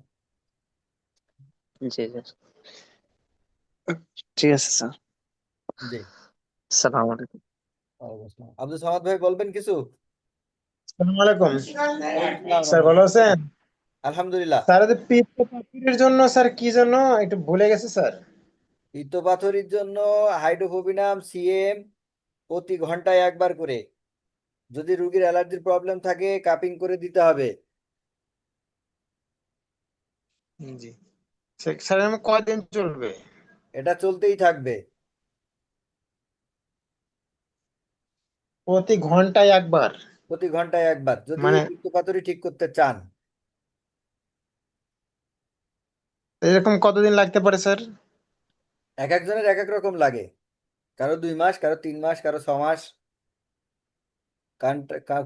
Speaker 12: জি জি, ঠিক আছে স্যার।
Speaker 2: জি।
Speaker 12: সালাম আলাইকুম।
Speaker 2: ওয়ালাইকুম আসসালাম। আব্দুল সামাদ ভাই বলবেন কিছু?
Speaker 13: আসসালামু আলাইকুম
Speaker 2: ওয়ালাইকুম আসসালাম
Speaker 13: স্যার, ভালো
Speaker 2: রহমতুল্লাহ।
Speaker 13: আছেন?
Speaker 2: আলহামদুলিল্লাহ।
Speaker 13: স্যার এই পিত্ত পাথরের জন্য স্যার কি জন্য একটু ভুলে গেছে স্যার।
Speaker 2: পিত্তপাথড়ির জন্য হাইড্রোফোবিনাম সিএম প্রতি ঘন্টায় একবার করে, যদি রোগীর অ্যালার্জির প্রবলেম থাকে কাপিং করে দিতে হবে।
Speaker 13: জি স্যার, আমি কয়দিন চলবে?
Speaker 2: এটা চলতেই থাকবে।
Speaker 13: প্রতি ঘন্টায় একবার?
Speaker 2: প্রতি ঘন্টায় একবার যদি
Speaker 13: মানে
Speaker 2: পিত্তপাথড়ি ঠিক করতে চান।
Speaker 13: এরকম কতদিন লাগতে পারে স্যার?
Speaker 2: এক একজনের এক এক রকম লাগে, কারো 2 মাস, কারো 3 মাস, কারো 6 মাস।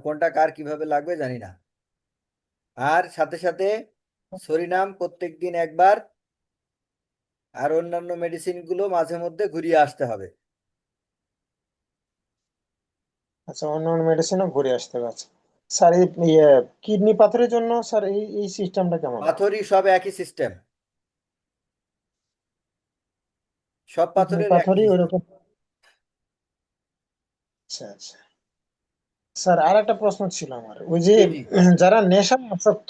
Speaker 2: কোনটা কার কিভাবে লাগবে জানি না। আর সাথে সাথে সরিনাম প্রত্যেকদিন একবার, আর অন্যান্য মেডিসিন গুলো মাঝে মধ্যে ঘুরিয়ে আসতে হবে।
Speaker 13: আচ্ছা, অন্য অন্য মেডিসিনও ঘুরে আসতে পারছে। স্যার এই কিডনি পাথরের জন্য স্যার এই এই সিস্টেমটা কেমন?
Speaker 2: পাথরই সব একই সিস্টেম, সব
Speaker 13: কিডনি
Speaker 2: পাথরের একই
Speaker 13: পাথরই
Speaker 2: সিস্টেম।
Speaker 13: ওরকম? আচ্ছা আচ্ছা স্যার, আর একটা প্রশ্ন ছিল আমার, ওই যে
Speaker 2: জি জি
Speaker 13: যারা নেশা আসক্ত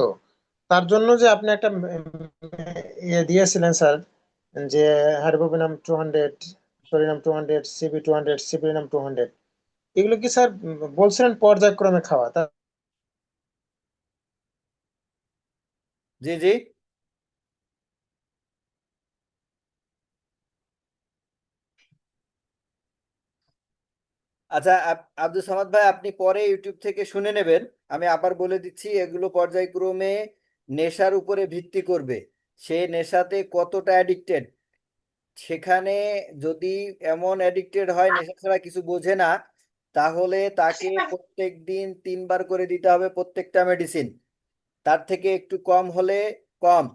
Speaker 13: তার জন্য যে আপনি একটা ইয়ে দিয়েছিলেন স্যার, যে হাইড্রোবিনাম 200, সোডিয়াম 200, সিবি 200, সিপিনাম 200, এগুলো কি স্যার বলছিলেন পর্যায়ক্রমে খাওয়া তা?
Speaker 2: জি জি। আচ্ছা আব্দুল সামাদ ভাই, আপনি পরে ইউটিউব থেকে শুনে নেবেন। আমি আবার বলে দিচ্ছি, এগুলো পর্যায়ক্রমে নেশার উপরে ভিত্তি করবে, সে নেশাতে কতটা অ্যাডিক্টেড। সেখানে যদি এমন অ্যাডিক্টেড হয়, নেশা ছাড়া কিছু বোঝে না, তাহলে তাকে প্রত্যেক দিন 3 বার করে দিতে হবে প্রত্যেকটা মেডিসিন। তার থেকে একটু কম হলে কম।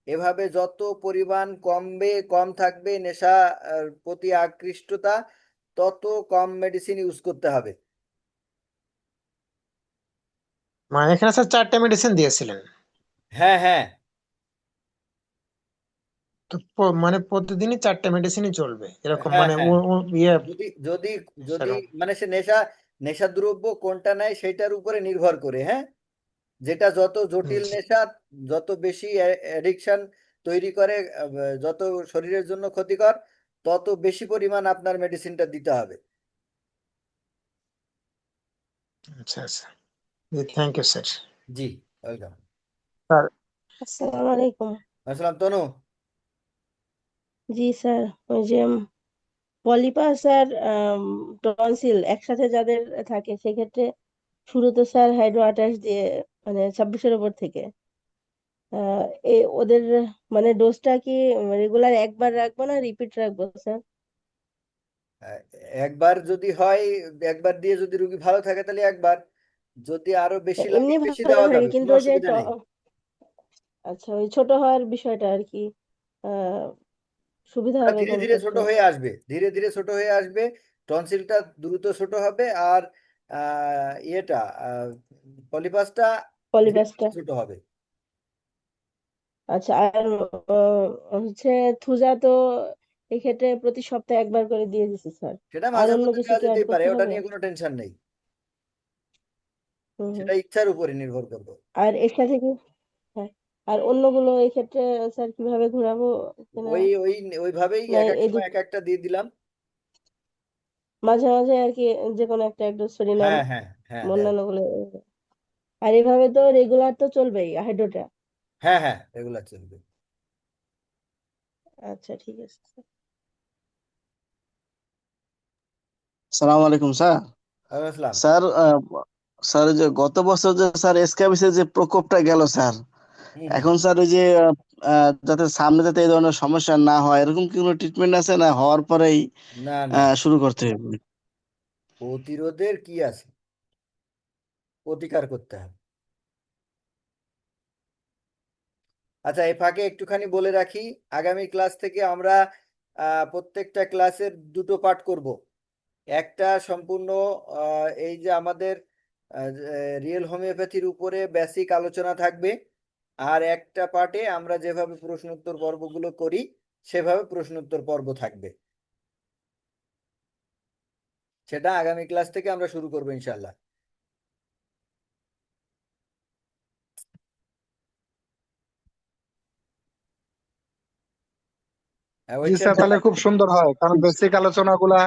Speaker 2: এভাবে যত পরিমাণ কমবে, কম থাকবে নেশা প্রতি আকৃষ্টতা, তত কম মেডিসিন ইউজ করতে হবে।
Speaker 13: মানে এখানে স্যার 4টে মেডিসিন দিয়েছিলেন?
Speaker 2: হ্যাঁ হ্যাঁ
Speaker 13: তো মানে প্রতিদিনই 4টে মেডিসিনই চলবে এরকম,
Speaker 2: হ্যাঁ
Speaker 13: মানে ও
Speaker 2: হ্যাঁ।
Speaker 13: ও ইয়ে
Speaker 2: যদি যদি যদি
Speaker 13: সেরকম?
Speaker 2: মানে সে নেশা দ্রব্য কোনটা নেয় সেটার উপরে নির্ভর করে, হ্যাঁ। যেটা যত জটিল
Speaker 13: জি
Speaker 2: নেশা, যত বেশি অ্যাডিকশন তৈরি করে, যত শরীরের জন্য ক্ষতিকর, তত বেশি পরিমাণ আপনার মেডিসিনটা দিতে হবে।
Speaker 13: আচ্ছা আচ্ছা, থ্যাংক ইউ স্যার।
Speaker 2: জি, ওয়েলকাম।
Speaker 13: স্যার
Speaker 8: আসসালামু আলাইকুম।
Speaker 2: আসসালাম তনু।
Speaker 8: জি স্যার, ওই যে পলিপাস আর টনসিল একসাথে যাদের থাকে সেক্ষেত্রে শুরুতে স্যার হাইড্রো 28 দিয়ে, মানে 26-এর উপর থেকে আহ ওদের মানে ডোজটা কি রেগুলার একবার রাখবো না রিপিট রাখবো স্যার?
Speaker 2: আহ, একবার যদি হয়, একবার দিয়ে যদি রুগী ভালো থাকে তাহলে একবার, যদি আরো বেশি লাগে
Speaker 8: এমনি
Speaker 2: বেশি
Speaker 8: ভালো
Speaker 2: দেওয়া
Speaker 8: থাকে
Speaker 2: যাবে, কোনো
Speaker 8: কিন্তু ওই যে
Speaker 2: অসুবিধা নেই।
Speaker 8: আচ্ছা, ওই ছোট হওয়ার বিষয়টা আর কি আহ সুবিধা হবে
Speaker 2: ধীরে
Speaker 8: কোন
Speaker 2: ধীরে ছোট
Speaker 8: ক্ষেত্রে?
Speaker 2: হয়ে আসবে, ধীরে ধীরে ছোট হয়ে আসবে। টনসিলটা দ্রুত ছোট হবে, আর ইয়েটা পলিপাসটা ধীরে
Speaker 8: পলিপাসটা।
Speaker 2: ধীরে ছোট হবে।
Speaker 8: আচ্ছা, আর হচ্ছে থুজা তো এক্ষেত্রে প্রতি সপ্তাহে একবার করে দিয়ে দিছি স্যার।
Speaker 2: সেটা
Speaker 8: আর
Speaker 2: মাঝে
Speaker 8: অন্য
Speaker 2: মধ্যে
Speaker 8: কিছু
Speaker 2: দেওয়া
Speaker 8: কি অ্যাড
Speaker 2: যেতেই পারে,
Speaker 8: করতে
Speaker 2: ওটা
Speaker 8: হবে?
Speaker 2: নিয়ে কোনো টেনশন নেই।
Speaker 8: হুম হুম।
Speaker 2: সেটা ইচ্ছার উপরে নির্ভর করবে।
Speaker 8: আর এর সাথে কি, হ্যাঁ, আর অন্যগুলো এই ক্ষেত্রে স্যার কিভাবে ঘোরাবো কিনা?
Speaker 2: ওইভাবেই
Speaker 8: না
Speaker 2: এক এক
Speaker 8: এই
Speaker 2: সময় এক একটা দিয়ে দিলাম।
Speaker 8: মাঝে মাঝে আর কি যে কোনো একটা একডোসরিনাম
Speaker 2: হ্যাঁ হ্যাঁ হ্যাঁ দেয়।
Speaker 8: অন্যান্য গুলো। আর এইভাবে তো রেগুলার তো চলবেই হাইড্রোটা।
Speaker 2: হ্যাঁ হ্যাঁ রেগুলার চলবে।
Speaker 8: আচ্ছা ঠিক আছে স্যার।
Speaker 10: সালাম আলাইকুম স্যার।
Speaker 2: আসসালাম।
Speaker 10: স্যার স্যার ওই যে গত বছর যে স্যার এসকেবিসের যে প্রকোপটা গেল স্যার,
Speaker 2: হুম হুম।
Speaker 10: এখন স্যার ওই যে যাতে সামনে যাতে এই ধরনের সমস্যা না হয় এরকম কি কোনো ট্রিটমেন্ট আছে, না হওয়ার পরেই
Speaker 2: না না,
Speaker 10: শুরু করতে হবে?
Speaker 2: প্রতিরোধের কি আছে, প্রতিকার করতে হবে। আচ্ছা, এই ফাঁকে একটুখানি বলে রাখি, আগামী ক্লাস থেকে আমরা প্রত্যেকটা ক্লাসের দুটো পার্ট করব। একটা সম্পূর্ণ এই যে আমাদের রিয়েল হোমিওপ্যাথির উপরে বেসিক আলোচনা থাকবে, আর একটা পার্টে আমরা যেভাবে প্রশ্নোত্তর পর্বগুলো করি সেভাবে প্রশ্নোত্তর পর্ব থাকবে। সেটা আগামী ক্লাস থেকে আমরা শুরু করবো ইনশাল্লাহ। হ্যাঁ,
Speaker 11: জি
Speaker 2: ওই
Speaker 11: স্যার, তাহলে
Speaker 2: বলেন।
Speaker 11: খুব সুন্দর হয়, কারণ বেসিক আলোচনাগুলা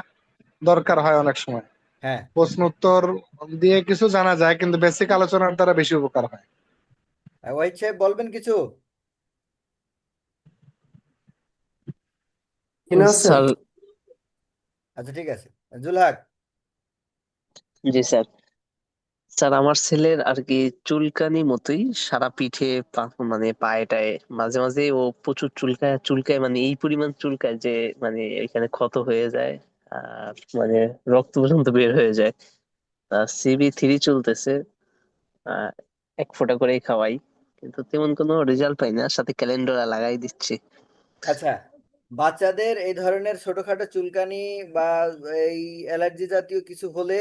Speaker 11: দরকার হয় অনেক সময়।
Speaker 2: হ্যাঁ,
Speaker 11: প্রশ্ন উত্তর দিয়ে কিছু জানা যায়, কিন্তু বেসিক আলোচনার দ্বারা বেশি উপকার হয়।
Speaker 2: ওয়াহিদ সাহেব বলবেন কিছু?
Speaker 12: স্যার।
Speaker 2: আচ্ছা ঠিক আছে। জুলহাক।
Speaker 12: জি স্যার। স্যার আমার ছেলের আর কি চুলকানি মতোই সারা পিঠে মানে পায়ে টায়ে মাঝে মাঝে ও প্রচুর চুলকায় চুলকায়, মানে এই পরিমাণ চুলকায় যে মানে এখানে ক্ষত হয়ে যায়, আর মানে রক্ত পর্যন্ত বের হয়ে যায়। CB3 চলতেছে, আহ এক ফোঁটা করেই খাওয়াই, কিন্তু তেমন কোনো রেজাল্ট পাই না, সাথে ক্যালেন্ডার লাগাই দিচ্ছি।
Speaker 2: আচ্ছা, বাচ্চাদের এই ধরনের ছোটখাটো চুলকানি বা এই অ্যালার্জি জাতীয় কিছু হলে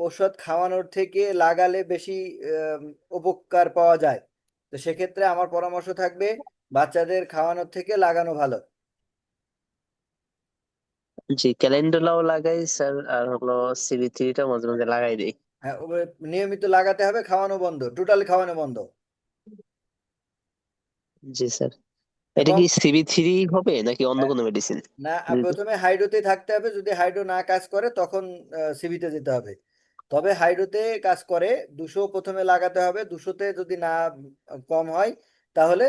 Speaker 2: ওষুধ খাওয়ানোর থেকে লাগালে বেশি আম, উপকার পাওয়া যায়। তো সেক্ষেত্রে আমার পরামর্শ থাকবে বাচ্চাদের খাওয়ানোর থেকে লাগানো ভালো।
Speaker 12: জি, ক্যালেন্ডুলাও লাগাই স্যার, আর হলো CB3টা মাঝে মাঝে লাগাই দিই।
Speaker 2: হ্যাঁ, নিয়মিত লাগাতে হবে, খাওয়ানো বন্ধ, টোটালি খাওয়ানো বন্ধ।
Speaker 12: জি স্যার। এটা
Speaker 2: এবং
Speaker 12: কি CB3 হবে নাকি অন্য
Speaker 2: আহ,
Speaker 12: কোনো মেডিসিন?
Speaker 2: না, প্রথমে হাইড্রোতে থাকতে হবে, যদি হাইড্রো না কাজ করে তখন সিবিতে যেতে হবে। তবে হাইড্রোতে কাজ করে, 200 প্রথমে লাগাতে হবে, 200তে যদি না কম হয় তাহলে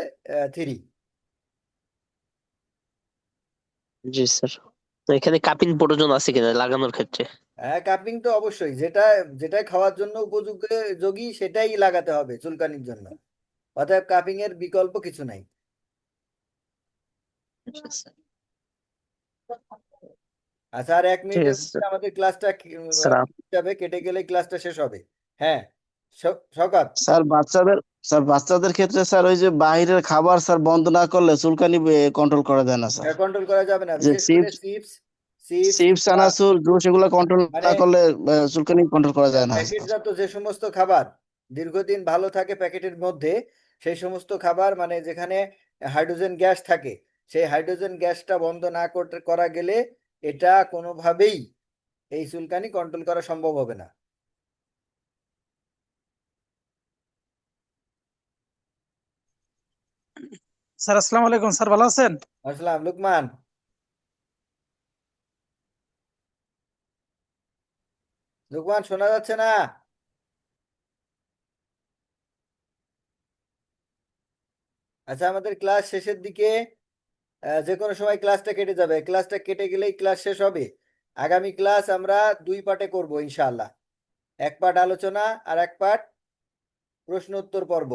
Speaker 2: 3।
Speaker 12: জি স্যার। তো এখানে কাপিং প্রয়োজন আছে কিনা লাগানোর ক্ষেত্রে?
Speaker 2: হ্যাঁ, কাপিং তো অবশ্যই, যেটা যেটা খাওয়ার জন্য উপযোগী সেটাই লাগাতে হবে চুলকানির জন্য। অতএব কাপিং এর বিকল্প কিছু নাই।
Speaker 12: জি স্যার।
Speaker 2: আচ্ছা, আর 1
Speaker 12: ঠিক
Speaker 2: মিনিটের
Speaker 12: আছে
Speaker 2: মধ্যে
Speaker 12: স্যার।
Speaker 2: আমাদের ক্লাসটা
Speaker 12: স্যার
Speaker 2: যাবে, কেটে গেলে ক্লাসটা শেষ হবে। হ্যাঁ, শওকত।
Speaker 10: স্যার বাচ্চাদের ক্ষেত্রে স্যার ওই যে বাইরের খাবার স্যার বন্ধ না করলে চুলকানি কন্ট্রোল করা যায় না স্যার।
Speaker 2: কন্ট্রোল করা যাবে না,
Speaker 10: যে
Speaker 2: বিশেষ করে
Speaker 10: চিপস
Speaker 2: চিপস চিপস
Speaker 10: চিপস চানাচুর জুস এগুলো কন্ট্রোল
Speaker 2: মানে
Speaker 10: না করলে চুলকানি কন্ট্রোল করা যায় না স্যার।
Speaker 2: প্যাকেটজাত যে সমস্ত খাবার দীর্ঘদিন ভালো থাকে প্যাকেটের মধ্যে, সেই সমস্ত খাবার মানে যেখানে হাইড্রোজেন গ্যাস থাকে, সেই হাইড্রোজেন গ্যাসটা বন্ধ না করা গেলে এটা কোনোভাবেই এই চুলকানি কন্ট্রোল করা সম্ভব হবে না।
Speaker 14: স্যার আসসালামু আলাইকুম, স্যার ভালো আছেন?
Speaker 2: আসসালাম। লুকমান, লুকমান শোনা যাচ্ছে না? আচ্ছা, আমাদের ক্লাস শেষের দিকে, যে কোনো সময় ক্লাসটা কেটে যাবে, ক্লাসটা কেটে গেলেই ক্লাস শেষ হবে। আগামী ক্লাস আমরা 2 পার্টে করব ইনশাআল্লাহ। 1 পার্ট আলোচনা আর 1 পার্ট প্রশ্ন উত্তর পর্ব।